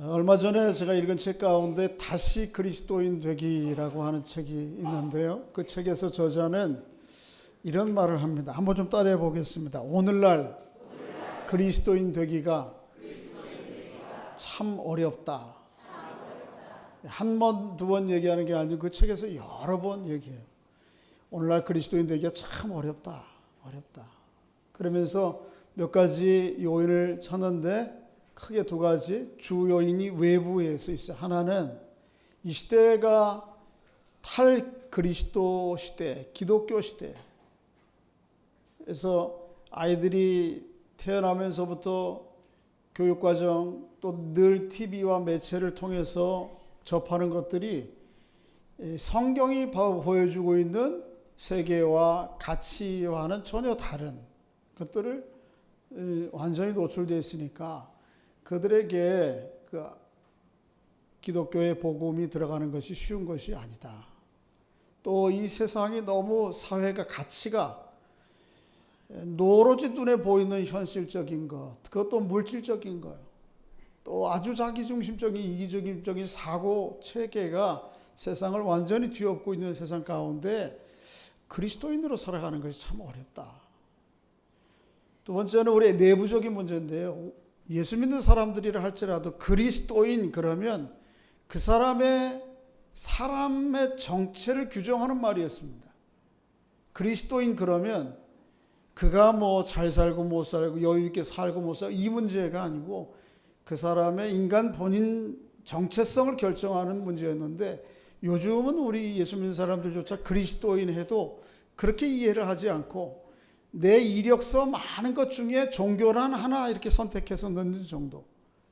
얼마 전에 제가 읽은 책 가운데 다시 그리스도인 되기라고 하는 책이 있는데요. 그 책에서 저자는 이런 말을 합니다. 한번 좀 따라해 보겠습니다. 오늘날 그리스도인 되기가 참 어렵다. 한 번, 두 번 얘기하는 게 아니고 그 책에서 여러 번 얘기해요. 오늘날 그리스도인 되기가 참 어렵다. 그러면서 몇 가지 요인을 찾는데 크게 두 가지 주 요인이 외부에서 있어요. 하나는 이 시대가 탈그리스도 시대, 기독교 시대. 그래서 아이들이 태어나면서부터 교육과정 또 늘 TV와 매체를 통해서 접하는 것들이 성경이 보여주고 있는 세계와 가치와는 전혀 다른 것들을 완전히 노출되어 있으니까 그들에게 그 기독교의 복음이 들어가는 것이 쉬운 것이 아니다. 또 이 세상이 너무 사회가 가치가 오로지 눈에 보이는 현실적인 것, 그것도 물질적인 것, 또 아주 자기중심적인 이기적인 사고 체계가 세상을 완전히 뒤엎고 있는 세상 가운데 그리스도인으로 살아가는 것이 참 어렵다. 두 번째는 우리의 내부적인 문제인데요. 예수 믿는 사람들이라 할지라도 그리스도인 그러면 그 사람의 정체를 규정하는 말이었습니다. 그리스도인 그러면 그가 뭐 잘 살고 못 살고 여유 있게 살고 못 살고 이 문제가 아니고 그 사람의 인간 본인 정체성을 결정하는 문제였는데 요즘은 우리 예수 믿는 사람들조차 그리스도인 해도 그렇게 이해를 하지 않고 내 이력서 많은 것 중에 종교란 하나 이렇게 선택해서 넣는 정도.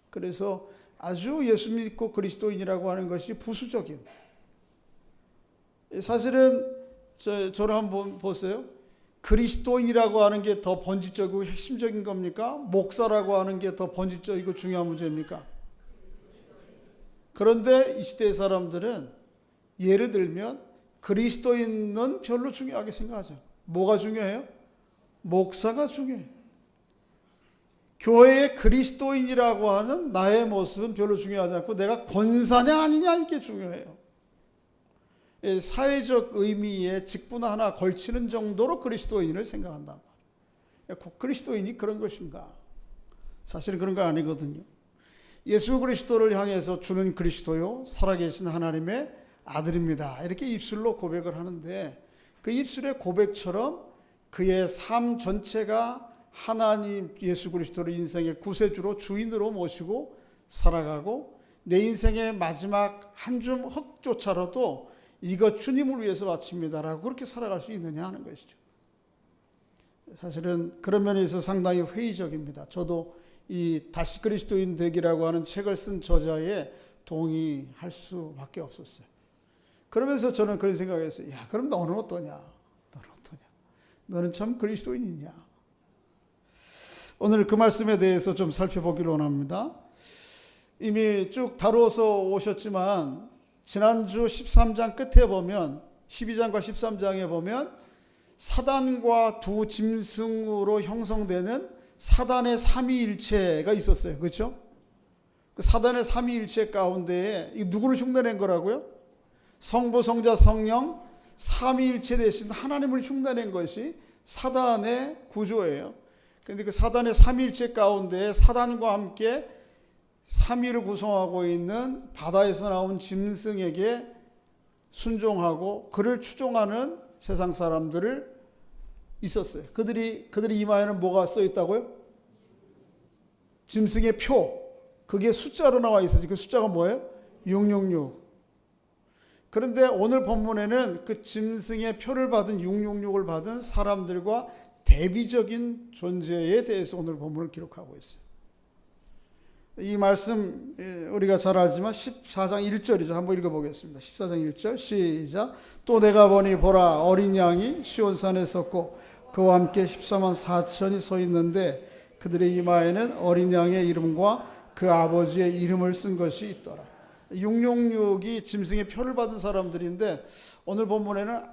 그래서 아주 예수 믿고 그리스도인이라고 하는 것이 부수적인. 사실은 저를 한번 보세요. 그리스도인이라고 하는 게 더 본질적이고 핵심적인 겁니까? 목사라고 하는 게 더 본질적이고 중요한 문제입니까? 그런데 이 시대의 사람들은 예를 들면 그리스도인은 별로 중요하게 생각하죠. 뭐가 중요해요? 목사가 중요해요. 교회의 그리스도인이라고 하는 나의 모습은 별로 중요하지 않고 내가 권사냐 아니냐 이게 중요해요. 사회적 의미의 직분 하나 걸치는 정도로 그리스도인을 생각한단 말이에요. 그리스도인이 그런 것인가? 사실은 그런 거 아니거든요. 예수 그리스도를 향해서 주는 그리스도요 살아계신 하나님의 아들입니다. 이렇게 입술로 고백을 하는데 그 입술의 고백처럼 그의 삶 전체가 하나님 예수 그리스도를 인생의 구세주로 주인으로 모시고 살아가고 내 인생의 마지막 한 줌 흙조차라도 이거 주님을 위해서 바칩니다라고 그렇게 살아갈 수 있느냐 하는 것이죠. 사실은 그런 면에 있어서 상당히 회의적입니다. 저도 이 다시 그리스도인 되기라고 하는 책을 쓴 저자에 동의할 수밖에 없었어요. 그러면서 저는 그런 생각을 했어요. 야, 그럼 너는 어떠냐? 너는 참 그리스도인이냐? 오늘 그 말씀에 대해서 좀 살펴보기로 원합니다. 이미 쭉 다루어서 오셨지만 지난주 13장 끝에 보면 12장과 13장에 보면 사단과 두 짐승으로 형성되는 사단의 삼위일체가 있었어요. 그렇죠? 그 사단의 삼위일체 가운데에 누구를 흉내낸 거라고요? 성부, 성자, 성령 삼위일체 대신 하나님을 흉내낸 것이 사단의 구조예요. 그런데 그 사단의 삼위일체 가운데 사단과 함께 삼위를 구성하고 있는 바다에서 나온 짐승에게 순종하고 그를 추종하는 세상 사람들을 있었어요. 그들이 이마에는 뭐가 써 있다고요? 짐승의 표. 그게 숫자로 나와 있어요. 그 숫자가 뭐예요? 666. 그런데 오늘 본문에는 그 짐승의 표를 받은 666을 받은 사람들과 대비적인 존재에 대해서 오늘 본문을 기록하고 있어요. 이 말씀 우리가 잘 알지만 14장 1절이죠. 한번 읽어보겠습니다. 14장 1절 시작. 또 내가 보니 보라 어린 양이 시온산에 섰고 그와 함께 14만 4천이 서 있는데 그들의 이마에는 어린 양의 이름과 그 아버지의 이름을 쓴 것이 있더라. 666이 짐승의 표를 받은 사람들인데 오늘 본문에는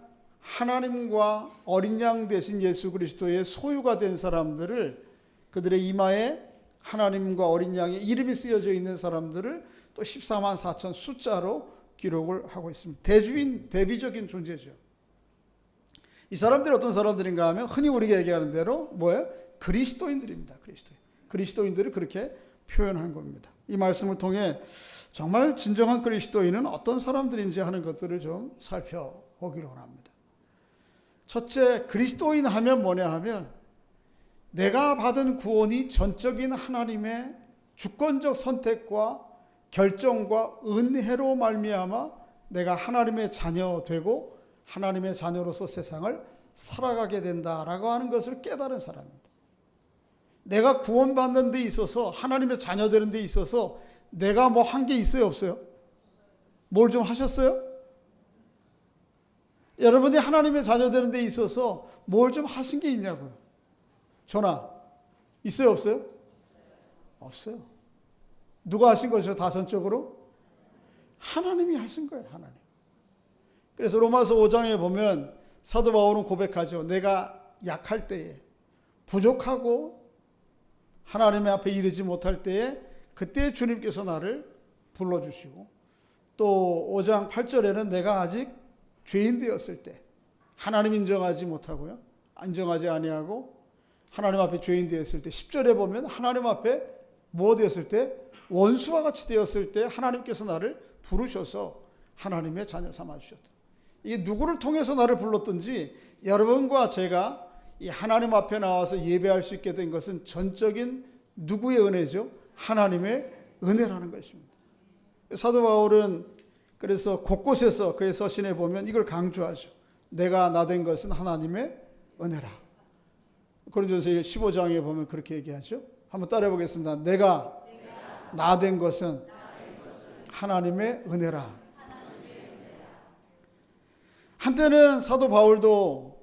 하나님과 어린 양 대신 예수 그리스도의 소유가 된 사람들을 그들의 이마에 하나님과 어린 양의 이름이 쓰여져 있는 사람들을 또 14만 4천 숫자로 기록을 하고 있습니다. 대비적인 존재죠. 이 사람들이 어떤 사람들인가 하면 흔히 우리가 얘기하는 대로 뭐예요? 그리스도인들입니다. 그리스도인들을 그렇게 표현한 겁니다. 이 말씀을 통해 정말 진정한 그리스도인은 어떤 사람들인지 하는 것들을 좀 살펴보기로 합니다. 첫째, 그리스도인 하면 뭐냐 하면 내가 받은 구원이 전적인 하나님의 주권적 선택과 결정과 은혜로 말미암아 내가 하나님의 자녀 되고 하나님의 자녀로서 세상을 살아가게 된다라고 하는 것을 깨달은 사람입니다. 내가 구원받는 데 있어서 하나님의 자녀 되는 데 있어서 내가 뭐 한 게 있어요, 없어요? 뭘 좀 하셨어요? 여러분이 하나님의 자녀 되는 데 있어서 뭘 좀 하신 게 있냐고요? 전화 있어요, 없어요? 없어요. 누가 하신 것이죠? 다 전적으로? 하나님이 하신 거예요, 하나님. 그래서 로마서 5장에 보면 사도 바울은 고백하죠. 내가 약할 때에, 부족하고 하나님의 앞에 이르지 못할 때에 그때 주님께서 나를 불러주시고, 또 5장 8절에는 내가 아직 죄인 되었을 때, 하나님 인정하지 못하고요, 인정하지 아니하고 하나님 앞에 죄인 되었을 때, 10절에 보면 하나님 앞에 뭐 되었을 때? 원수와 같이 되었을 때 하나님께서 나를 부르셔서 하나님의 자녀 삼아 주셨다. 이게 누구를 통해서 나를 불렀든지 여러분과 제가 이 하나님 앞에 나와서 예배할 수 있게 된 것은 전적인 누구의 은혜죠? 하나님의 은혜라는 것입니다. 사도 바울은 그래서 곳곳에서 그의 서신에 보면 이걸 강조하죠. 내가 나 된 것은 하나님의 은혜라. 고린도전서 15장에 보면 그렇게 얘기하죠. 한번 따라해 보겠습니다. 내가 나 된 것은 하나님의 은혜라. 한때는 사도 바울도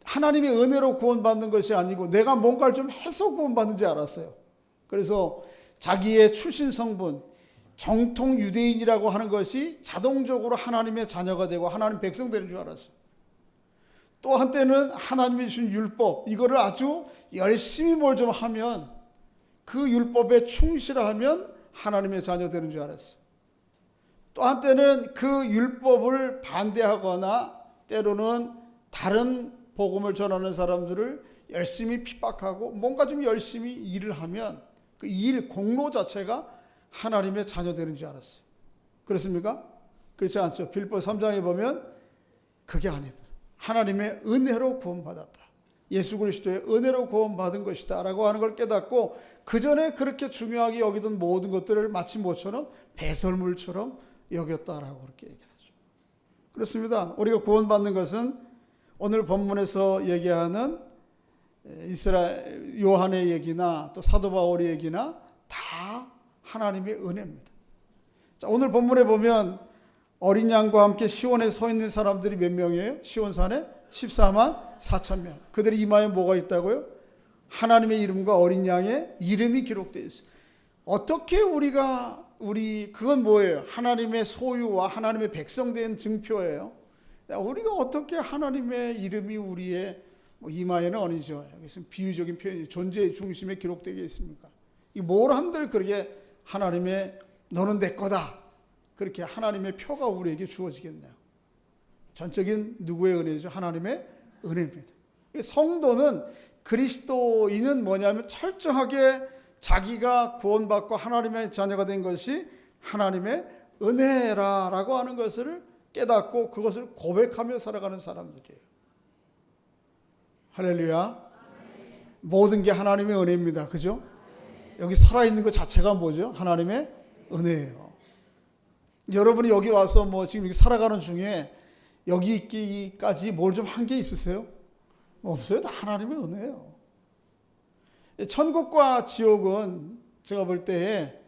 하나님의 은혜로 구원받는 것이 아니고 내가 뭔가를 좀 해서 구원받는 줄 알았어요. 그래서 자기의 출신 성분, 정통 유대인이라고 하는 것이 자동적으로 하나님의 자녀가 되고 하나님 백성 되는 줄 알았어요. 또 한때는 하나님이 주신 율법, 이거를 아주 열심히 뭘 좀 하면 그 율법에 충실하면 하나님의 자녀 되는 줄 알았어요. 또 한때는 그 율법을 반대하거나 때로는 다른 복음을 전하는 사람들을 열심히 핍박하고 뭔가 좀 열심히 일을 하면 그 일 공로 자체가 하나님의 자녀 되는 줄 알았어요. 그렇습니까? 그렇지 않죠. 빌립보 3장에 보면 그게 아니다. 하나님의 은혜로 구원받았다. 예수 그리스도의 은혜로 구원받은 것이다 라고 하는 걸 깨닫고 그 전에 그렇게 중요하게 여기던 모든 것들을 마치 뭐처럼 배설물처럼 여겼다라고 그렇게 얘기하죠. 그렇습니다. 우리가 구원받는 것은 오늘 본문에서 얘기하는 이스라엘 요한의 얘기나 또 사도 바울의 얘기나 다 하나님의 은혜입니다. 자, 오늘 본문에 보면 어린 양과 함께 시온에 서 있는 사람들이 몇 명이에요? 시온산에 14만 4천 명. 그들의 이마에 뭐가 있다고요? 하나님의 이름과 어린 양의 이름이 기록되어 있어요. 어떻게 그건 뭐예요? 하나님의 소유와 하나님의 백성된 증표예요. 우리가 어떻게 하나님의 이름이 우리의 이마에는 아니죠. 여기서는 비유적인 표현이 존재의 중심에 기록되어 있습니까? 뭘 한들 그렇게 하나님의 너는 내 거다. 그렇게 하나님의 표가 우리에게 주어지겠네요. 전적인 누구의 은혜죠? 하나님의 은혜입니다. 성도는 그리스도인은 뭐냐면 철저하게 자기가 구원받고 하나님의 자녀가 된 것이 하나님의 은혜라고 하는 것을 깨닫고 그것을 고백하며 살아가는 사람들이에요. 할렐루야. 모든 게 하나님의 은혜입니다. 그죠? 여기 살아있는 것 자체가 뭐죠? 하나님의 은혜예요. 여러분이 여기 와서 지금 살아가는 중에 여기 있기까지 뭘 좀 한 게 있으세요? 없어요. 다 하나님의 은혜예요. 천국과 지옥은 제가 볼 때에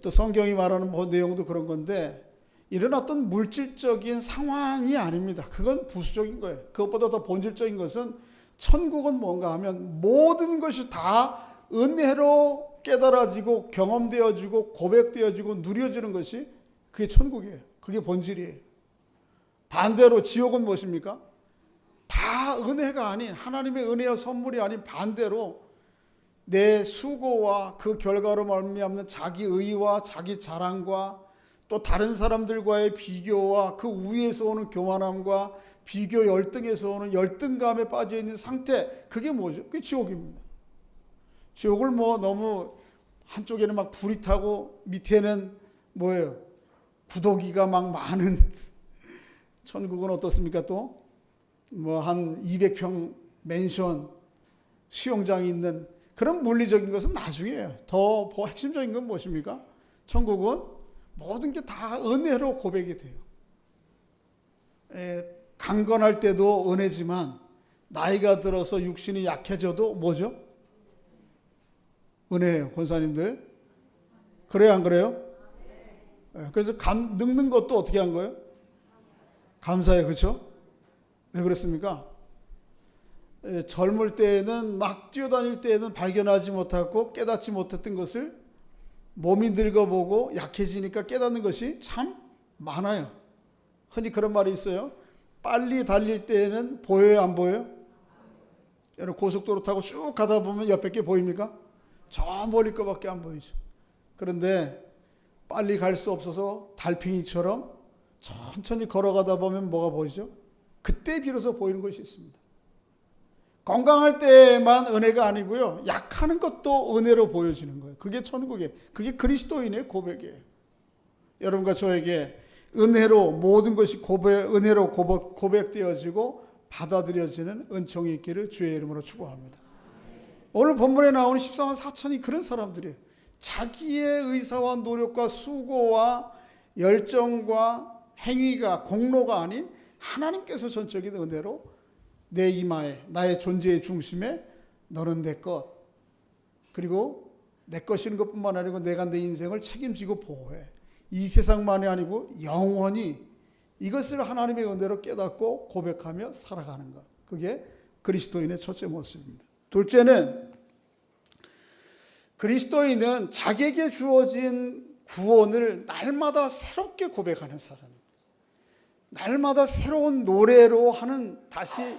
또 성경이 말하는 내용도 그런 건데 이런 어떤 물질적인 상황이 아닙니다. 그건 부수적인 거예요. 그것보다 더 본질적인 것은 천국은 뭔가 하면 모든 것이 다 은혜로 깨달아지고 경험되어지고 고백되어지고 누려지는 것이 그게 천국이에요. 그게 본질이에요. 반대로 지옥은 무엇입니까? 다 은혜가 아닌 하나님의 은혜와 선물이 아닌 반대로 내 수고와 그 결과로 말미암는 자기 의와 자기 자랑과 또 다른 사람들과의 비교와 그 위에서 오는 교만함과 비교 열등에서 오는 열등감에 빠져 있는 상태, 그게 뭐죠? 그게 지옥입니다. 지옥을 뭐 너무 한쪽에는 막 불이 타고 밑에는 뭐예요? 구더기가 막 많은 천국은 어떻습니까? 또 뭐 한 200평 맨션 수영장이 있는 그런 물리적인 것은 나중이에요. 더 핵심적인 건 무엇입니까? 천국은 모든 게 다 은혜로 고백이 돼요. 강건할 때도 은혜지만 나이가 들어서 육신이 약해져도 뭐죠? 은혜예요. 권사님들 그래요, 안 그래요? 그래서 늙는 것도 어떻게 한 거예요? 감사해요. 그렇죠? 왜 그렇습니까? 젊을 때에는 막 뛰어다닐 때에는 발견하지 못하고 깨닫지 못했던 것을 몸이 늙어보고 약해지니까 깨닫는 것이 참 많아요. 흔히 그런 말이 있어요. 빨리 달릴 때에는 보여요, 안 보여요? 여러분 고속도로 타고 쭉 가다 보면 옆에 게 보입니까? 저 멀리 거밖에 안 보이죠. 그런데 빨리 갈 수 없어서 달팽이처럼 천천히 걸어가다 보면 뭐가 보이죠? 그때 비로소 보이는 것이 있습니다. 건강할 때만 은혜가 아니고요, 약하는 것도 은혜로 보여지는 거예요. 그게 천국이에요. 그게 그리스도인의 고백이에요. 여러분과 저에게 은혜로 모든 것이 은혜로 고백되어지고 받아들여지는 은총이 있기를 주의 이름으로 축복합니다. 오늘 본문에 나오는 14만 4천이 그런 사람들이에요. 자기의 의사와 노력과 수고와 열정과 행위가 공로가 아닌 하나님께서 전적인 은혜로 내 이마에, 나의 존재의 중심에 너는 내 것, 그리고 내 것이는 것뿐만 아니고 내가 내 인생을 책임지고 보호해. 이 세상만이 아니고 영원히 이것을 하나님의 은혜로 깨닫고 고백하며 살아가는 것, 그게 그리스도인의 첫째 모습입니다. 둘째는, 그리스도인은 자기에게 주어진 구원을 날마다 새롭게 고백하는 사람입니다. 날마다 새로운 노래로 하는, 다시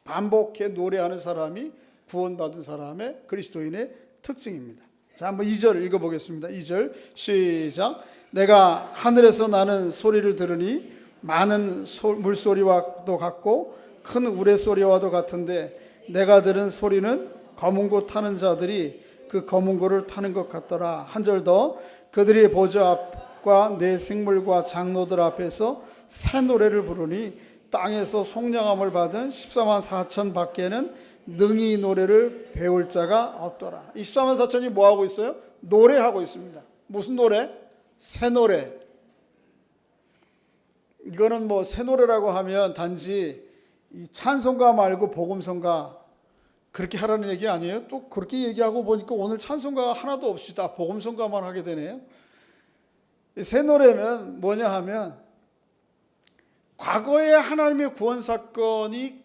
반복해 노래하는 사람이 구원받은 사람의 그리스도인의 특징입니다. 자, 한번 2절 읽어보겠습니다. 2절 시작. 내가 하늘에서 나는 소리를 들으니 많은 물소리와도 같고 큰 우레소리와도 같은데 내가 들은 소리는 검은 고 타는 자들이 그 검은 고를 타는 것 같더라. 한 절 더. 그들이 보좌 앞과 내 생물과 장로들 앞에서 새 노래를 부르니 땅에서 속량함을 받은 14만 4천 밖에는 능히 노래를 배울 자가 없더라. 14만 4천이 뭐하고 있어요? 노래하고 있습니다. 무슨 노래? 새 노래. 이거는 뭐 새 노래라고 하면 단지 이 찬송가 말고 복음성가 그렇게 하라는 얘기 아니에요? 또 그렇게 얘기하고 보니까 오늘 찬송가 하나도 없이 다 복음성가만 하게 되네요. 새 노래는 뭐냐 하면 과거의 하나님의 구원 사건이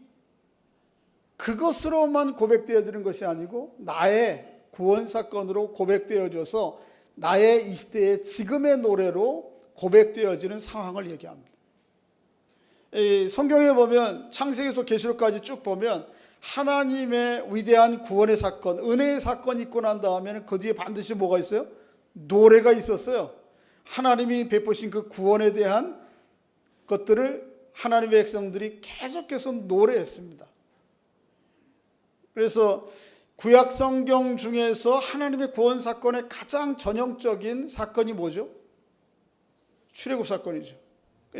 그것으로만 고백되어지는 것이 아니고 나의 구원 사건으로 고백되어져서 나의 이 시대의 지금의 노래로 고백되어지는 상황을 얘기합니다. 성경에 보면 창세기에서 계시록까지 쭉 보면 하나님의 위대한 구원의 사건, 은혜의 사건이 있고 난 다음에는 그 뒤에 반드시 뭐가 있어요? 노래가 있었어요. 하나님이 베푸신 그 구원에 대한 것들을 하나님의 백성들이 계속해서 노래했습니다. 그래서 구약 성경 중에서 하나님의 구원 사건의 가장 전형적인 사건이 뭐죠? 출애굽 사건이죠.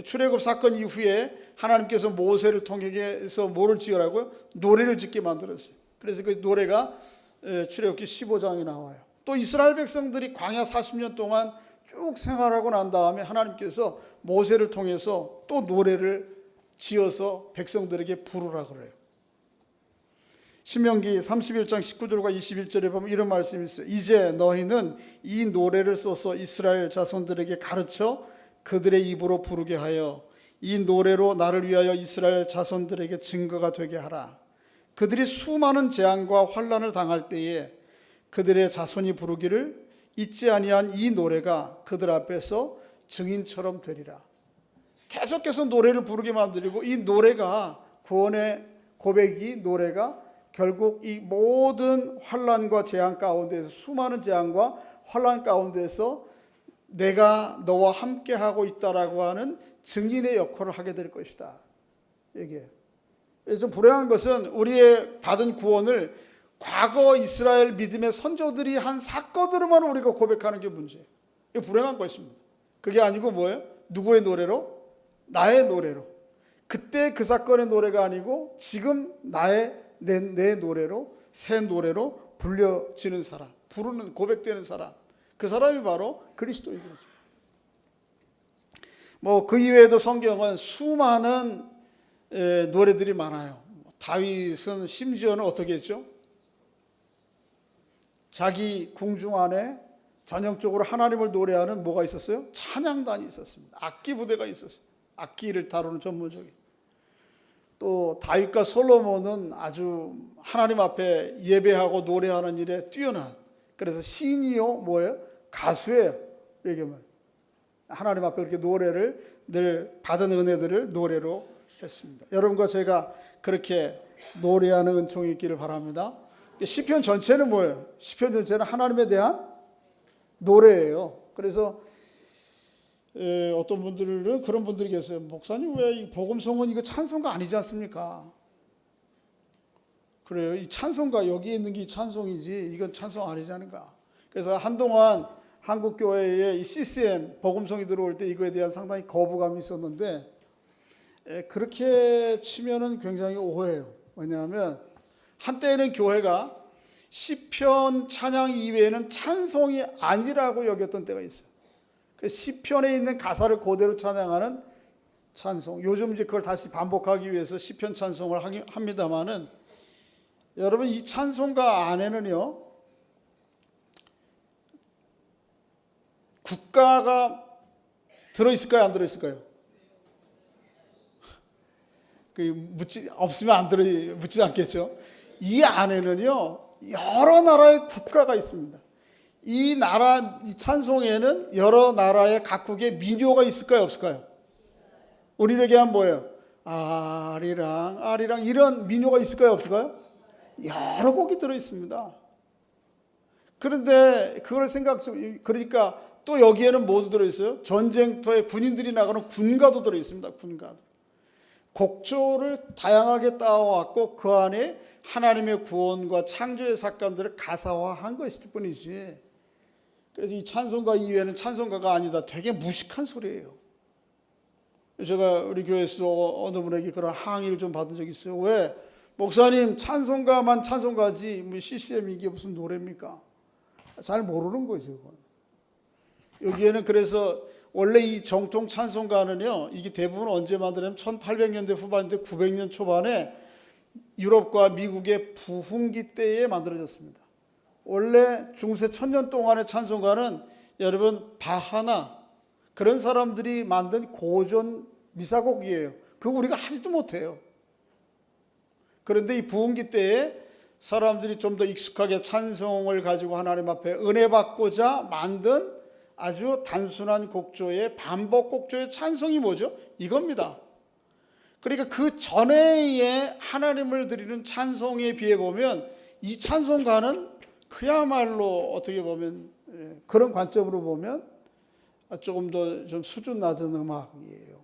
출애굽 사건 이후에 하나님께서 모세를 통해서 뭐를 지으라고요? 노래를 짓게 만들었어요. 그래서 그 노래가 출애굽기 15장에 나와요. 또 이스라엘 백성들이 광야 40년 동안 쭉 생활하고 난 다음에 하나님께서 모세를 통해서 또 노래를 지어서 백성들에게 부르라 그래요. 신명기 31장 19절과 21절에 보면 이런 말씀이 있어요. 이제 너희는 이 노래를 써서 이스라엘 자손들에게 가르쳐 그들의 입으로 부르게 하여 이 노래로 나를 위하여 이스라엘 자손들에게 증거가 되게 하라. 그들이 수많은 재앙과 환난을 당할 때에 그들의 자손이 부르기를 잊지 아니한 이 노래가 그들 앞에서 증인처럼 되리라. 계속해서 노래를 부르게 만들고 이 노래가 구원의 고백이 노래가 결국 이 모든 환난과 재앙 가운데서, 수많은 재앙과 환난 가운데서 내가 너와 함께하고 있다라고 하는 증인의 역할을 하게 될 것이다. 이게 좀 불행한 것은 우리의 받은 구원을 과거 이스라엘 믿음의 선조들이 한 사건으로만 우리가 고백하는 게 문제예요. 이게 불행한 것입니다. 그게 아니고 뭐예요? 누구의 노래로? 나의 노래로. 그때 그 사건의 노래가 아니고 지금 내 노래로, 새 노래로 불려지는 사람, 부르는, 고백되는 사람, 그 사람이 바로 그리스도인이죠. 그 이외에도 성경은 수많은 노래들이 많아요. 다윗은 심지어는 어떻게 했죠? 자기 궁중 안에 전형적으로 하나님을 노래하는 뭐가 있었어요? 찬양단이 있었습니다. 악기 부대가 있었어요. 악기를 다루는 전문적인. 또 다윗과 솔로몬은 아주 하나님 앞에 예배하고 노래하는 일에 뛰어난, 그래서 시인이요 뭐예요? 가수예요. 이렇게 하나님 앞에 그렇게 노래를 늘 받은 은혜들을 노래로 했습니다. 여러분과 제가 그렇게 노래하는 은총이 있기를 바랍니다. 시편 전체는 뭐예요? 시편 전체는 하나님에 대한 노래예요. 그래서 어떤 분들은 그런 분들이 계세요. 목사님, 왜 이 복음송은 이거 찬송가 아니지 않습니까? 그래요. 이 찬송가, 여기 있는 게 찬송이지 이건 찬송 아니지 않은가? 그래서 한동안 한국 교회에 이 CCM 복음송이 들어올 때 이거에 대한 상당히 거부감이 있었는데, 그렇게 치면은 굉장히 오해예요. 왜냐하면 한때에는 교회가 시편 찬양 이외에는 찬송이 아니라고 여겼던 때가 있어요. 시편에 있는 가사를 그대로 찬양하는 찬송. 요즘 이제 그걸 다시 반복하기 위해서 시편 찬송을 합니다만은, 여러분 이 찬송가 안에는요, 국가가 들어있을까요? 안 들어있을까요? 묻지 않겠죠. 이 안에는요, 여러 나라의 국가가 있습니다. 이 찬송에는 여러 나라의 각국의 민요가 있을까요? 없을까요? 우리를 얘기하면 뭐예요? 아리랑, 아리랑, 이런 민요가 있을까요? 없을까요? 여러 곡이 들어있습니다. 그런데 그걸 그러니까 또 여기에는 뭐도 들어있어요? 전쟁터에 군인들이 나가는 군가도 들어있습니다. 군가. 곡조를 다양하게 따와왔고 그 안에 하나님의 구원과 창조의 사건들을 가사화한 것일 뿐이지, 그래서 이 찬송가 이외에는 찬송가가 아니다, 되게 무식한 소리예요. 제가 우리 교회에서 어느 분에게 그런 항의를 좀 받은 적이 있어요. 왜 목사님 찬송가만 찬송가지 CCM 이게 무슨 노래입니까? 잘 모르는 거죠. 여기에는 그래서 원래 이 정통 찬송가는요, 이게 대부분 언제 만들냐면 1800년대 후반인데 900년 초반에 유럽과 미국의 부흥기 때에 만들어졌습니다. 원래 중세 천년 동안의 찬송가는 여러분 바하나 그런 사람들이 만든 고전 미사곡이에요. 그거 우리가 하지도 못해요. 그런데 이 부흥기 때에 사람들이 좀 더 익숙하게 찬송을 가지고 하나님 앞에 은혜 받고자 만든 아주 단순한 곡조의 반복 곡조의 찬송이 뭐죠? 이겁니다. 그러니까 그 전에의 하나님을 드리는 찬송에 비해 보면 이 찬송가는 그야말로 어떻게 보면 그런 관점으로 보면 조금 더 좀 수준 낮은 음악이에요.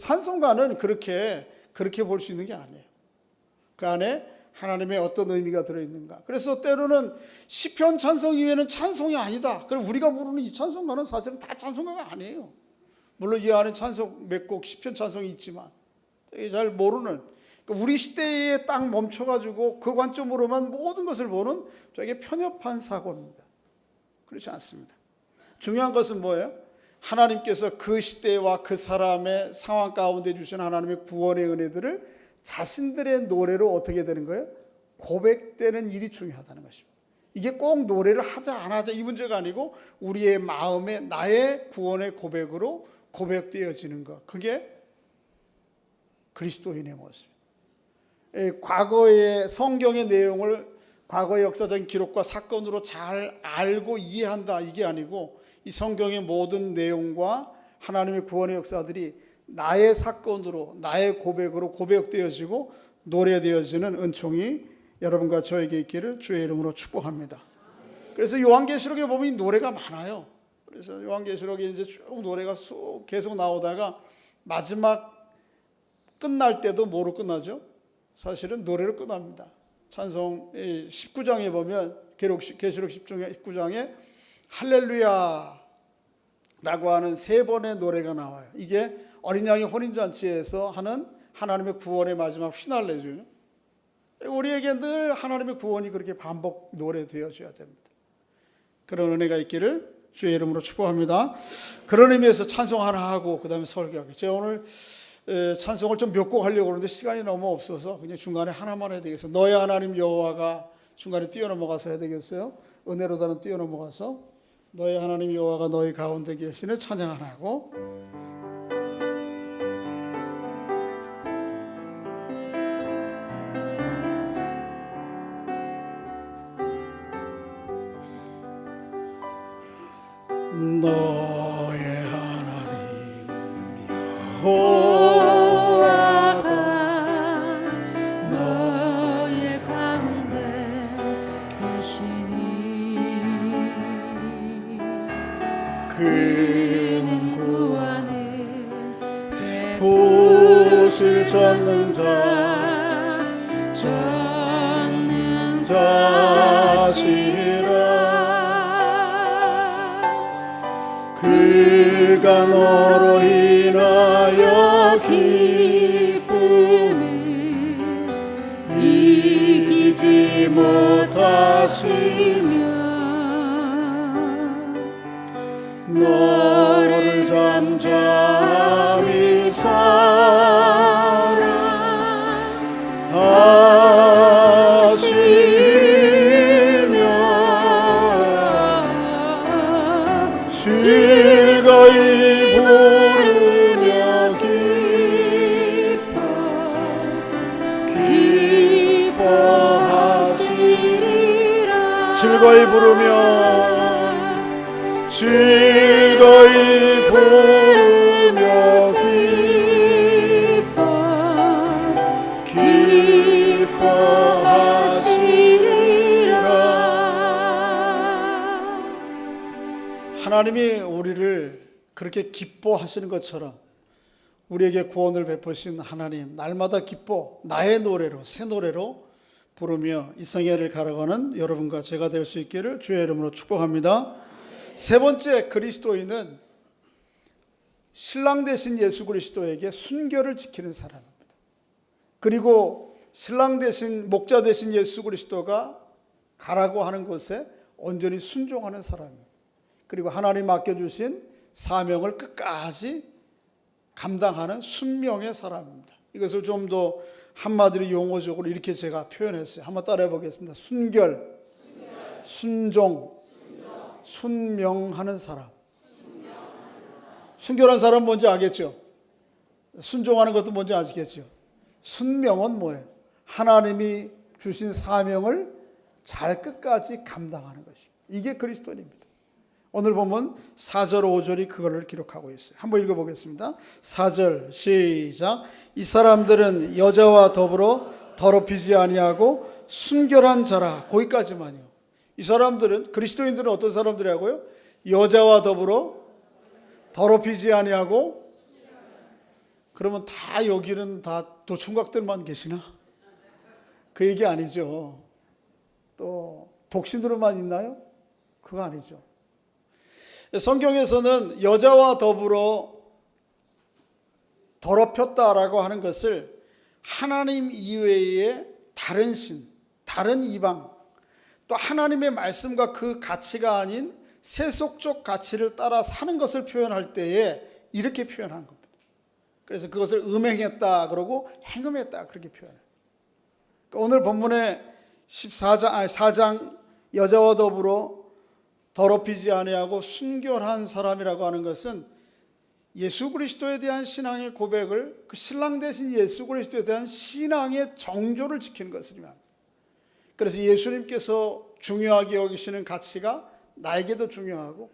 찬송가는 그렇게 볼 수 있는 게 아니에요. 그 안에 하나님의 어떤 의미가 들어있는가. 그래서 때로는 시편 찬송 이외에는 찬송이 아니다. 그럼 우리가 부르는 이 찬송가는 사실은 다 찬송가가 아니에요. 물론 이 안에 찬송 몇 곡 시편 찬송이 있지만 잘 모르는, 그러니까 우리 시대에 딱 멈춰가지고 그 관점으로만 모든 것을 보는 되게 편협한 사고입니다. 그렇지 않습니다. 중요한 것은 뭐예요? 하나님께서 그 시대와 그 사람의 상황 가운데 주신 하나님의 구원의 은혜들을 자신들의 노래로 어떻게 되는 거예요? 고백되는 일이 중요하다는 것입니다. 이게 꼭 노래를 하자 안 하자 이 문제가 아니고 우리의 마음에 나의 구원의 고백으로 고백되어지는 것, 그게 그리스도인의 모습입니다. 과거의 성경의 내용을 과거의 역사적인 기록과 사건으로 잘 알고 이해한다 이게 아니고, 이 성경의 모든 내용과 하나님의 구원의 역사들이 나의 사건으로 나의 고백으로 고백되어지고 노래되어지는 은총이 여러분과 저에게 있기를 주의 이름으로 축복합니다. 그래서 요한계시록에 보면 이 노래가 많아요. 그래서 요한계시록에 이제 쭉 노래가 쭉 계속 나오다가 마지막 끝날 때도 뭐로 끝나죠? 사실은 노래로 끝납니다. 찬송 19장에 보면 계시록 19장에 할렐루야 라고 하는 3번의 노래가 나와요. 이게 어린 양의 혼인잔치에서 하는 하나님의 구원의 마지막 피날레죠. 우리에게 늘 하나님의 구원이 그렇게 반복 노래되어져야 됩니다. 그런 은혜가 있기를 주의 이름으로 축복합니다. 그런 의미에서 찬송 하나 하고 그 다음에 설교하겠죠. 제가 오늘 찬송을 좀 몇 곡 하려고 그러는데 시간이 너무 없어서 그냥 중간에 하나만 해야 되겠어요. 너의 하나님 여호와가 중간에 뛰어넘어가서 해야 되겠어요. 은혜로다는 뛰어넘어가서 너의 하나님 여호와가 너희 가운데 계시네 찬양 하나 하고 너의 하나님 여호와가 너의 가운데 계시니 그는 구원을 붓을 쫓는 자시라 그가 너로 인하여 기쁨을 이기지 못하시며 너를 잠잠히 사랑하시며 즐거이 부르며 기뻐하시리라 즐거이 부르며 기뻐하시리라. 하나님이 우리를 그렇게 기뻐하시는 것처럼 우리에게 구원을 베푸신 하나님 날마다 기뻐 나의 노래로 새 노래로 부르며 이 생애를 갈아가는 여러분과 제가 될 수 있기를 주의 이름으로 축복합니다. 세 번째, 그리스도인은 신랑 되신 예수 그리스도에게 순결을 지키는 사람입니다. 그리고 신랑 되신 목자 되신 예수 그리스도가 가라고 하는 것에 온전히 순종하는 사람입니다. 그리고 하나님 맡겨주신 사명을 끝까지 감당하는 순명의 사람입니다. 이것을 좀 더 한마디로 용어적으로 이렇게 제가 표현했어요. 한번 따라해 보겠습니다. 순결, 순종, 순명하는 사람. 순결한 사람 뭔지 알겠죠? 순종하는 것도 뭔지 아시겠죠? 순명은 뭐예요? 하나님이 주신 사명을 잘 끝까지 감당하는 것입니다. 이게 그리스도인입니다. 오늘 보면 4절 5절이 그거를 기록하고 있어요. 한번 읽어보겠습니다. 4절 시작. 이 사람들은 여자와 더불어 더럽히지 아니하고 순결한 자라. 거기까지만요. 이 사람들은 그리스도인들은 어떤 사람들이라고요? 여자와 더불어 더럽히지 아니하고. 그러면 다 여기는 다 도충각들만 계시나? 그 얘기 아니죠. 또 독신들만 있나요? 그거 아니죠. 성경에서는 여자와 더불어 더럽혔다라고 하는 것을 하나님 이외의 다른 신, 다른 이방, 또 하나님의 말씀과 그 가치가 아닌 세속적 가치를 따라 사는 것을 표현할 때에 이렇게 표현한 겁니다. 그래서 그것을 음행했다 그러고 행음했다 그렇게 표현해요. 그러니까 오늘 본문의 4장 여자와 더불어 더럽히지 아니하고 순결한 사람이라고 하는 것은 예수 그리스도에 대한 신앙의 고백을 그 신랑 대신 예수 그리스도에 대한 신앙의 정조를 지키는 것을 말합니다. 그래서 예수님께서 중요하게 여기시는 가치가 나에게도 중요하고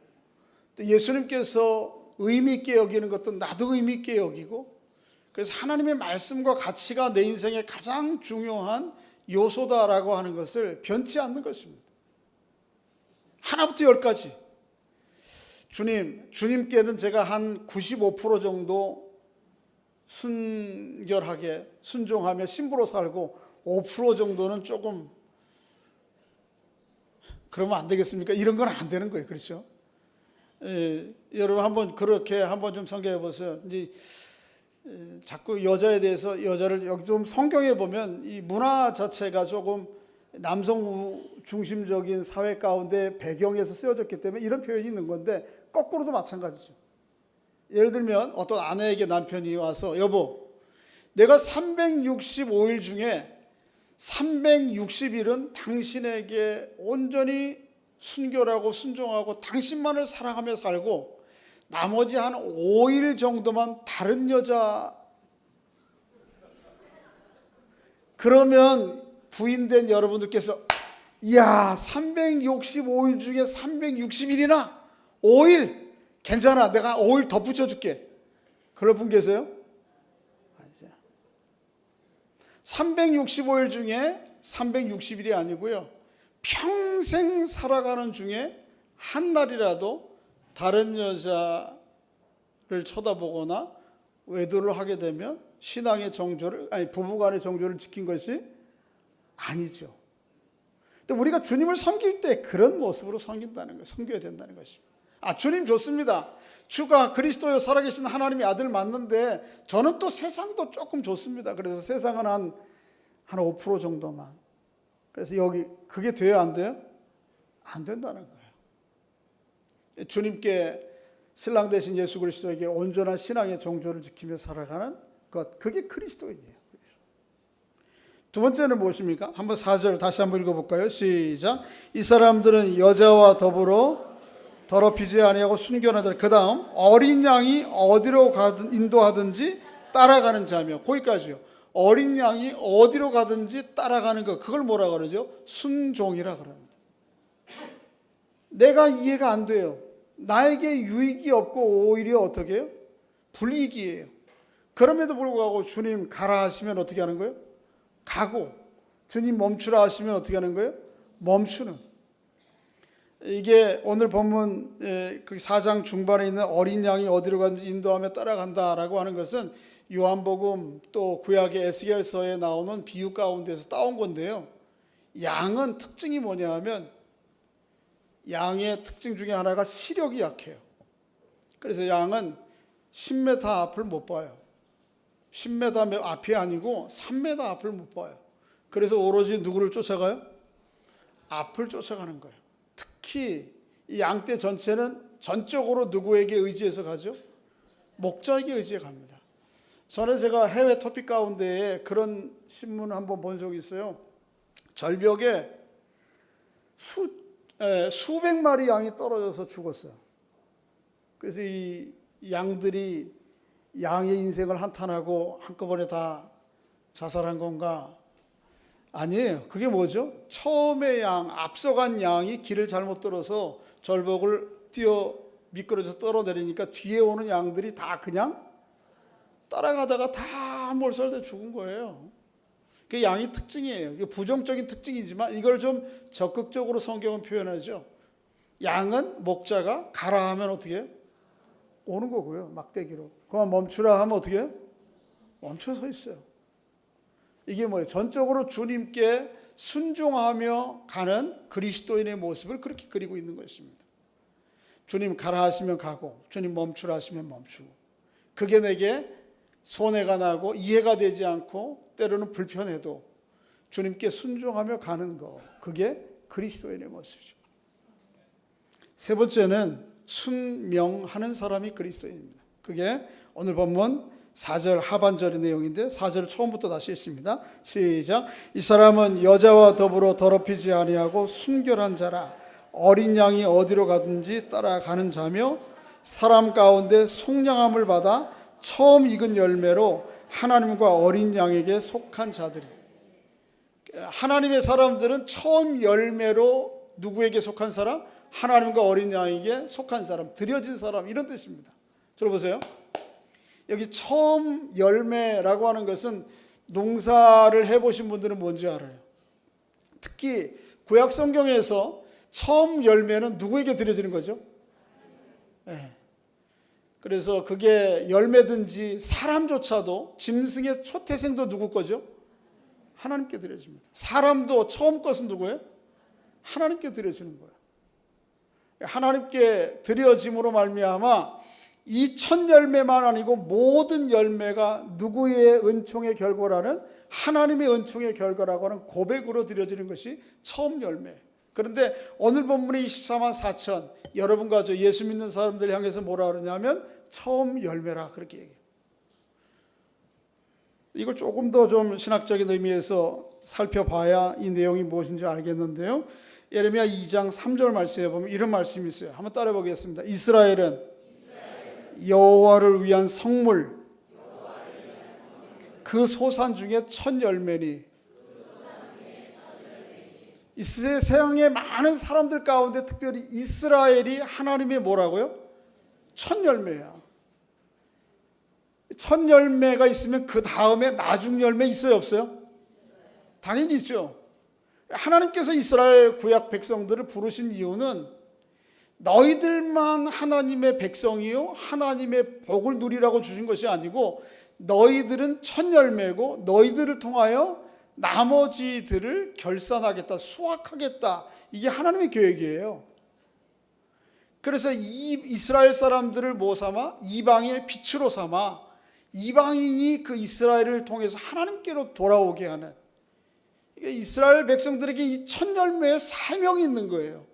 또 예수님께서 의미 있게 여기는 것도 나도 의미 있게 여기고 그래서 하나님의 말씀과 가치가 내 인생의 가장 중요한 요소다라고 하는 것을 변치 않는 것입니다. 하나부터 열까지. 주님께는 제가 한 95% 정도 순결하게 순종하며 신부로 살고 5% 정도는 조금 그러면 안 되겠습니까? 이런 건 안 되는 거예요. 그렇죠? 여러분 한번 그렇게 한번 좀 생각해 보세요. 이제 자꾸 여자에 대해서 여자를 여기 좀 성경에 보면 이 문화 자체가 조금 남성 중심적인 사회 가운데 배경에서 쓰여졌기 때문에 이런 표현이 있는 건데 거꾸로도 마찬가지죠. 예를 들면 어떤 아내에게 남편이 와서 여보, 내가 365일 중에 360일은 당신에게 온전히 순결하고 순종하고 당신만을 사랑하며 살고 나머지 한 5일 정도만 다른 여자. 그러면 부인된 여러분들께서 이야 365일 중에 360일이나 5일 괜찮아, 내가 5일 더 붙여줄게. 그럴 분 계세요? 365일 중에 360일이 아니고요, 평생 살아가는 중에 한 날이라도 다른 여자를 쳐다보거나 외도를 하게 되면 신앙의 정조를, 아니 부부간의 정조를 지킨 것이 아니죠. 근데 우리가 주님을 섬길 때 그런 모습으로 섬긴다는 거, 섬겨야 된다는 것입니다. 아, 주님 좋습니다. 주가 그리스도여 살아계신 하나님의 아들 맞는데 저는 또 세상도 조금 좋습니다. 그래서 세상은 한 5% 정도만. 그래서 여기 그게 돼요, 안 돼요? 안 된다는 거예요. 주님께 신랑 되신 예수 그리스도에게 온전한 신앙의 정조를 지키며 살아가는 것, 그게 그리스도인이에요. 두 번째는 무엇입니까? 한번 4절 다시 한번 읽어볼까요? 시작. 이 사람들은 여자와 더불어 더럽히지 아니하고 순결한 자. 그 다음 어린 양이 어디로 가든 인도하든지 따라가는 자며. 거기까지요. 어린 양이 어디로 가든지 따라가는 것, 그걸 뭐라 그러죠? 순종이라 그럽니다. 내가 이해가 안 돼요. 나에게 유익이 없고 오히려 어떻게 해요? 불이익이에요. 그럼에도 불구하고 주님 가라 하시면 어떻게 하는 거예요? 가고, 주님 멈추라 하시면 어떻게 하는 거예요? 멈추는. 이게 오늘 본문 4장 중반에 있는 어린 양이 어디로 가든지 인도하며 따라간다라고 하는 것은 요한복음 또 구약의 에스겔서에 나오는 비유 가운데서 따온 건데요. 양은 특징이 뭐냐 하면 양의 특징 중에 하나가 시력이 약해요. 그래서 양은 10m 앞을 못 봐요. 10m 앞이 아니고 3m 앞을 못 봐요. 그래서 오로지 누구를 쫓아가요? 앞을 쫓아가는 거예요. 특히 이 양떼 전체는 전적으로 누구에게 의지해서 가죠? 목자에게 의지해 갑니다. 전에 제가 해외 토픽 가운데에 그런 신문을 한번 본 적이 있어요. 절벽에 수백 마리 양이 떨어져서 죽었어요. 그래서 이 양들이 양의 인생을 한탄하고 한꺼번에 다 자살한 건가? 아니에요. 그게 뭐죠? 처음에 앞서간 양이 길을 잘못 들어서 절벽을 뛰어 미끄러져서 떨어내리니까 뒤에 오는 양들이 다 그냥 따라가다가 다 몰살돼 죽은 거예요. 그게 양의 특징이에요. 이게 부정적인 특징이지만 이걸 좀 적극적으로 성경은 표현하죠. 양은 목자가 가라 하면 어떻게 해요? 오는 거고요. 막대기로. 그만 멈추라 하면 어떻게 해요? 멈춰 서 있어요. 이게 뭐예요? 전적으로 주님께 순종하며 가는 그리스도인의 모습을 그렇게 그리고 있는 것입니다. 주님 가라 하시면 가고, 주님 멈추라 하시면 멈추고. 그게 내게 손해가 나고 이해가 되지 않고 때로는 불편해도 주님께 순종하며 가는 거, 그게 그리스도인의 모습이죠. 세 번째는 순명하는 사람이 그리스도인입니다. 그게 오늘 본문 4절 하반절의 내용인데 4절 처음부터 다시 읽습니다. 시작. 이 사람은 여자와 더불어 더럽히지 아니하고 순결한 자라. 어린 양이 어디로 가든지 따라가는 자며 사람 가운데 속량함을 받아 처음 익은 열매로 하나님과 어린 양에게 속한 자들이. 하나님의 사람들은 처음 열매로 누구에게 속한 사람? 하나님과 어린 양에게 속한 사람, 드려진 사람, 이런 뜻입니다. 들어보세요. 여기 처음 열매라고 하는 것은 농사를 해보신 분들은 뭔지 알아요. 특히 구약 성경에서 처음 열매는 누구에게 드려지는 거죠? 네. 그래서 그게 열매든지 사람조차도 짐승의 초태생도 누구 거죠? 하나님께 드려집니다. 사람도 처음 것은 누구예요? 하나님께 드려지는 거예요. 하나님께 드려짐으로 말미암아 이 첫 열매만 아니고 모든 열매가 누구의 은총의 결과라는 하나님의 은총의 결과라고 하는 고백으로 드려지는 것이 처음 열매. 그런데 오늘 본문의 24만 4천 여러분과 저 예수 믿는 사람들 향해서 뭐라 그러냐면 처음 열매라 그렇게 얘기해요. 이걸 조금 더 좀 신학적인 의미에서 살펴봐야 이 내용이 무엇인지 알겠는데요. 예레미야 2장 3절 말씀에 보면 이런 말씀이 있어요. 한번 따라 보겠습니다. 이스라엘은 여호와를 위한 성물, 그 소산 중에 첫 열매니. 이 세상의 많은 사람들 가운데 특별히 이스라엘이 하나님의 뭐라고요? 첫 열매야. 첫 열매가 있으면 그 다음에 나중 열매 있어요, 없어요? 당연히 있죠. 하나님께서 이스라엘 구약 백성들을 부르신 이유는 너희들만 하나님의 백성이요 하나님의 복을 누리라고 주신 것이 아니고 너희들은 첫 열매고 너희들을 통하여 나머지들을 결산하겠다, 수확하겠다. 이게 하나님의 계획이에요. 그래서 이 이스라엘 사람들을 뭐 삼아? 이방의 빛으로 삼아 이방인이 그 이스라엘을 통해서 하나님께로 돌아오게 하는, 이스라엘 백성들에게 이 첫 열매의 사명이 있는 거예요.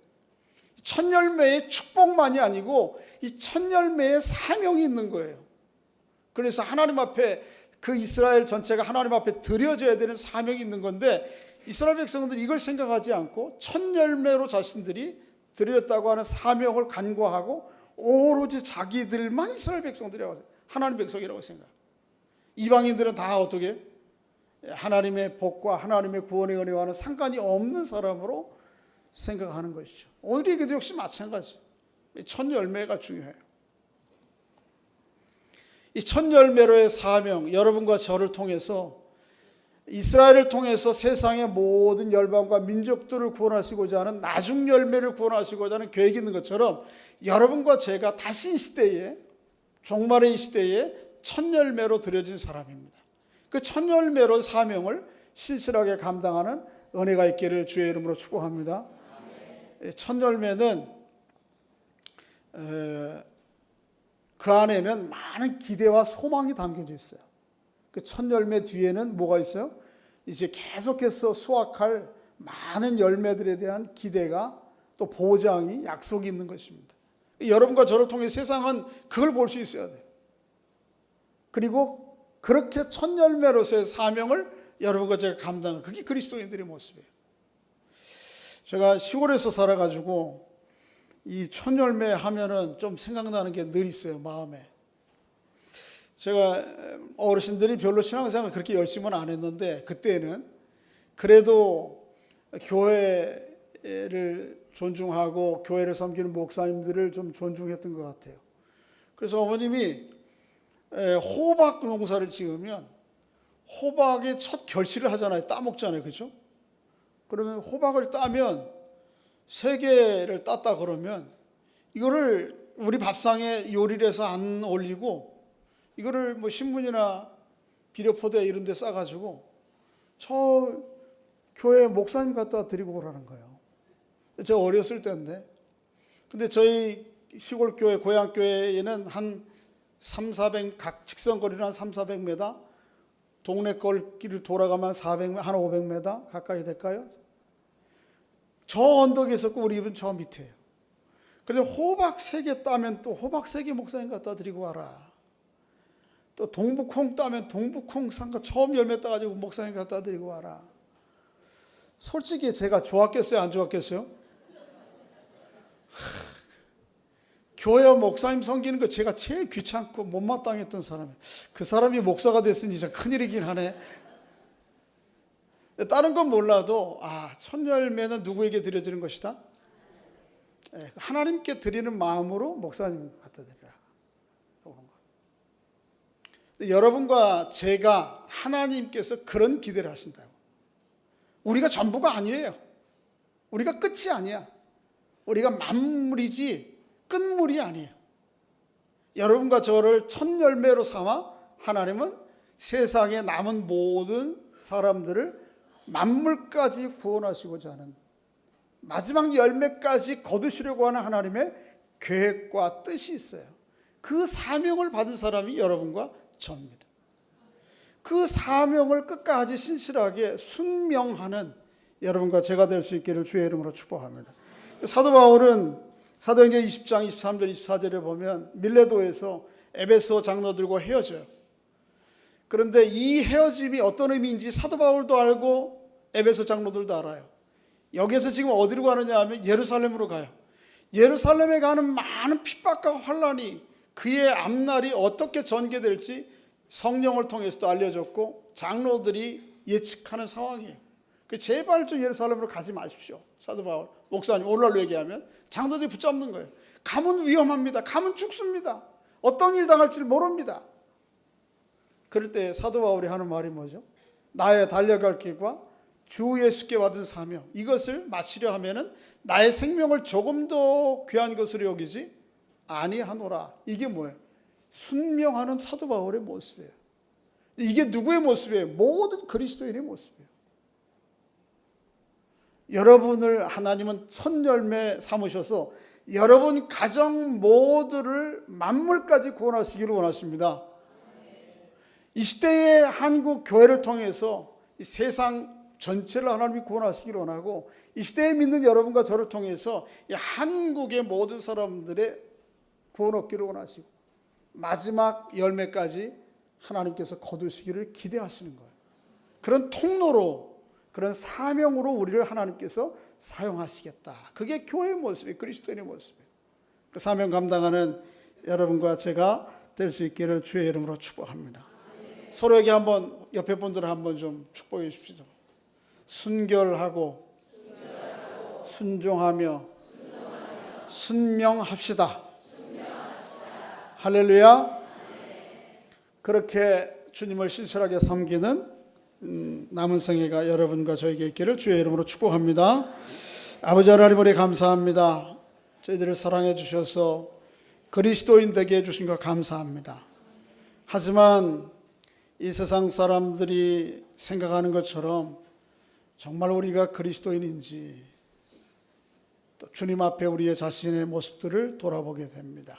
첫 열매의 축복만이 아니고 이 첫 열매의 사명이 있는 거예요. 그래서 하나님 앞에 그 이스라엘 전체가 하나님 앞에 드려져야 되는 사명이 있는 건데 이스라엘 백성들이 이걸 생각하지 않고 첫 열매로 자신들이 드렸다고 하는 사명을 간과하고 오로지 자기들만 이스라엘 백성들이라고 하나님 백성이라고 생각해요. 이방인들은 다 어떻게 하나님의 복과 하나님의 구원의 은혜와는 상관이 없는 사람으로 생각하는 것이죠. 오늘에게도 역시 마찬가지. 첫 열매가 중요해요. 이 첫 열매로의 사명, 여러분과 저를 통해서 이스라엘을 통해서 세상의 모든 열방과 민족들을 구원하시고자 하는 나중 열매를 구원하시고자 하는 계획이 있는 것처럼 여러분과 제가 다시 이 시대에, 종말의 이 시대에 첫 열매로 드려진 사람입니다. 그 첫 열매로 사명을 신실하게 감당하는 은혜가 있기를 주의 이름으로 축복합니다. 첫 열매는 그 안에는 많은 기대와 소망이 담겨져 있어요. 그 첫 열매 뒤에는 뭐가 있어요? 이제 계속해서 수확할 많은 열매들에 대한 기대가 또 보장이, 약속이 있는 것입니다. 여러분과 저를 통해 세상은 그걸 볼 수 있어야 돼요. 그리고 그렇게 첫 열매로서의 사명을 여러분과 제가 감당하는, 그게 그리스도인들의 모습이에요. 제가 시골에서 살아가지고 이 첫 열매 하면은 좀 생각나는 게 늘 있어요, 마음에. 제가 어르신들이 별로 신앙생활 그렇게 열심히는 안 했는데 그때는 그래도 교회를 존중하고 교회를 섬기는 목사님들을 좀 존중했던 것 같아요. 그래서 어머님이 호박 농사를 지으면 호박의 첫 결실을 하잖아요. 따먹잖아요. 그렇죠? 그러면 호박을 따면 3개를 땄다 그러면 이거를 우리 밥상에 요리를 해서 안 올리고 이거를 뭐 신문이나 비료포대 이런 데 싸가지고 저 교회 목사님 갖다 드리고 오라는 거예요. 제가 어렸을 때인데. 근데 저희 시골 교회, 고향 교회에는 한 300, 400, 각 직선거리는 한 300-400m, 동네 걸길을 돌아가면 400m, 한 500m 가까이 될까요? 저 언덕에 있었고 우리 집은 저 밑에요. 그런데 호박 3개 따면 또 호박 3개 목사님 갖다 드리고 와라. 또 동북콩 따면 동북콩 상가 처음 열매 따가지고 목사님 갖다 드리고 와라. 솔직히 제가 좋았겠어요? 안 좋았겠어요? 교회 목사님 섬기는 거 제가 제일 귀찮고 못마땅했던 사람이에요. 그 사람이 목사가 됐으니 진짜 큰일이긴 하네. 다른 건 몰라도 첫 열매는 누구에게 드려지는 것이다? 하나님께 드리는 마음으로 목사님 갖다 드리라. 여러분과 제가 하나님께서 그런 기대를 하신다고. 우리가 전부가 아니에요. 우리가 끝이 아니야. 우리가 만물이지 끝물이 아니에요. 여러분과 저를 첫 열매로 삼아 하나님은 세상에 남은 모든 사람들을 만물까지 구원하시고자 하는 마지막 열매까지 거두시려고 하는 하나님의 계획과 뜻이 있어요. 그 사명을 받은 사람이 여러분과 저입니다. 그 사명을 끝까지 신실하게 순명하는 여러분과 제가 될 수 있기를 주의 이름으로 축복합니다. 사도 바울은 사도행전 20장 23절 24절에 보면 밀레도에서 에베소 장로들과 헤어져요. 그런데 이 헤어짐이 어떤 의미인지 사도 바울도 알고 에베소 장로들도 알아요. 여기서 지금 어디로 가느냐 하면 예루살렘으로 가요. 예루살렘에 가는 많은 핍박과 환란이 그의 앞날이 어떻게 전개될지 성령을 통해서도 알려졌고 장로들이 예측하는 상황이에요. 제발 좀 예루살렘으로 가지 마십시오. 사도 바울 목사님 오늘날로 얘기하면 장로들이 붙잡는 거예요. 가면 위험합니다. 가면 죽습니다. 어떤 일 당할지 모릅니다. 그럴 때 사도 바울이 하는 말이 뭐죠? 나의 달려갈 길과 주 예수께 받은 사명, 이것을 마치려 하면은 나의 생명을 조금 더 귀한 것으로 여기지 아니하노라. 이게 뭐예요? 순명하는 사도 바울의 모습이에요. 이게 누구의 모습이에요? 모든 그리스도인의 모습이에요. 여러분을 하나님은 첫 열매 삼으셔서 여러분 가정 모두를 만물까지 구원하시기를 원하십니다. 이 시대의 한국 교회를 통해서 이 세상 전체를 하나님이 구원하시기를 원하고, 이 시대에 믿는 여러분과 저를 통해서 이 한국의 모든 사람들의 구원 얻기를 원하시고 마지막 열매까지 하나님께서 거두시기를 기대하시는 거예요. 그런 통로로, 그런 사명으로 우리를 하나님께서 사용하시겠다. 그게 교회의 모습이에요. 그리스도인의 모습이에요. 그 사명 감당하는 여러분과 제가 될 수 있기를 주의 이름으로 축복합니다. 서로에게 한번, 옆에 분들을 한번 좀 축복해 주십시오. 순결하고 순종하며 순명합시다. 할렐루야. 그렇게 주님을 신실하게 섬기는 남은 생애가 여러분과 저에게 있기를 주의 이름으로 축복합니다. 아버지 하나님, 우리 감사합니다. 저희들을 사랑해 주셔서 그리스도인 되게 해주신 것 감사합니다. 하지만 이 세상 사람들이 생각하는 것처럼 정말 우리가 그리스도인인지, 또 주님 앞에 우리의 자신의 모습들을 돌아보게 됩니다.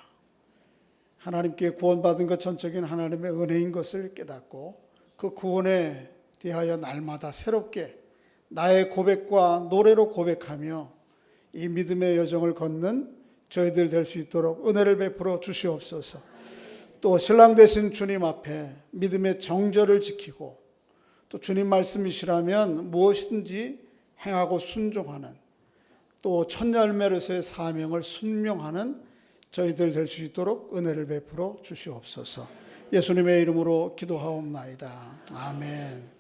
하나님께 구원받은 것 전적인 하나님의 은혜인 것을 깨닫고 그 구원에 대하여 날마다 새롭게 나의 고백과 노래로 고백하며 이 믿음의 여정을 걷는 저희들 될 수 있도록 은혜를 베풀어 주시옵소서. 또 신랑 되신 주님 앞에 믿음의 정절을 지키고, 또 주님 말씀이시라면 무엇인지 행하고 순종하는, 또 첫 열매로서의 사명을 순명하는 저희들 될 수 있도록 은혜를 베풀어 주시옵소서. 예수님의 이름으로 기도하옵나이다. 아멘.